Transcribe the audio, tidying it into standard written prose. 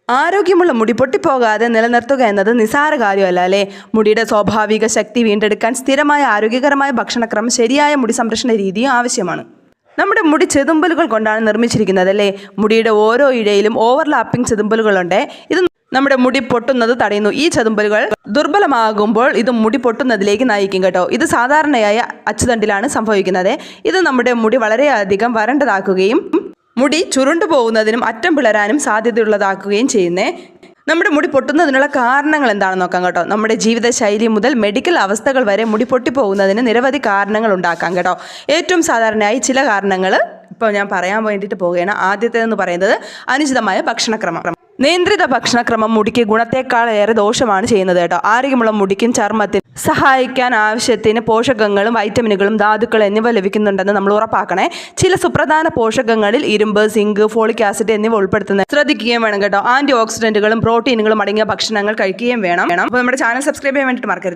ആരോഗ്യമുള്ള മുടി പൊട്ടിപ്പോകാതെ നിലനിർത്തുക എന്നത് നിസ്സാര കാര്യമല്ല അല്ലേ? മുടിയുടെ സ്വാഭാവിക ശക്തി വീണ്ടെടുക്കാൻ സ്ഥിരമായ ആരോഗ്യകരമായ ഭക്ഷണക്രമം, ശരിയായ മുടി സംരക്ഷണ രീതിയും ആവശ്യമാണ്. നമ്മുടെ മുടി ചെതുമ്പലുകൾ കൊണ്ടാണ് നിർമ്മിച്ചിരിക്കുന്നത് അല്ലേ? മുടിയുടെ ഓരോ ഇഴയിലും ഓവർലാപ്പിംഗ് ചെതുമ്പലുകളുണ്ട്. ഇത് നമ്മുടെ മുടി പൊട്ടുന്നത് തടയുന്നു. ഈ ചെതുമ്പലുകൾ ദുർബലമാകുമ്പോൾ ഇത് മുടി പൊട്ടുന്നതിലേക്ക് നയിക്കും കേട്ടോ. ഇത് സാധാരണയായി അച്ചുതണ്ടിലാണ് സംഭവിക്കുന്നത്. ഇത് നമ്മുടെ മുടി വളരെയധികം വരണ്ടതാക്കുകയും മുടി ചുരുണ്ടു പോകുന്നതിനും അറ്റം പിളരാനും സാധ്യതയുള്ളതാക്കുകയും ചെയ്യുന്നേ. നമ്മുടെ മുടി പൊട്ടുന്നതിനുള്ള കാരണങ്ങൾ എന്താണെന്ന് നോക്കാം കേട്ടോ. നമ്മുടെ ജീവിതശൈലി മുതൽ മെഡിക്കൽ അവസ്ഥകൾ വരെ മുടി പൊട്ടിപ്പോകുന്നതിന് നിരവധി കാരണങ്ങൾ ഉണ്ടാക്കാം കേട്ടോ. ഏറ്റവും സാധാരണയായി ചില കാരണങ്ങൾ ഇപ്പോൾ ഞാൻ പറയാൻ വേണ്ടിയിട്ട് പോവുകയാണ്. ആദ്യത്തേതെന്ന് പറയുന്നത് അനുചിതമായ ഭക്ഷണക്രമം. നിയന്ത്രിത ഭക്ഷണക്രമം മുടിക്ക് ഗുണത്തേക്കാൾ ഏറെ ദോഷമാണ് ചെയ്യുന്നത് കേട്ടോ. ആരോഗ്യമുള്ള മുടിക്കും ചർമ്മത്തിന് സഹായിക്കാൻ ആവശ്യത്തിന് പോഷകങ്ങളും വൈറ്റമിനുകളും ധാതുക്കൾ എന്നിവ ലഭിക്കുന്നുണ്ടെന്ന് നമ്മൾ ഉറപ്പാക്കണേ. ചില സുപ്രധാന പോഷകങ്ങളിൽ ഇരുമ്പ്, സിങ്ക്, ഫോളിക് ആസിഡ് എന്നിവ ഉൾപ്പെടുത്തുന്നത് ശ്രദ്ധിക്കുകയും വേണം കേട്ടോ. ആന്റി ഓക്സിഡന്റുകളും പ്രോട്ടീനുകളും അടങ്ങിയ ഭക്ഷണങ്ങൾ കഴിക്കുകയും വേണം. അപ്പോൾ നമ്മുടെ ചാനൽ സബ്സ്ക്രൈബ് ചെയ്യാൻ വേണ്ടിയിട്ട് മറക്കരുത്.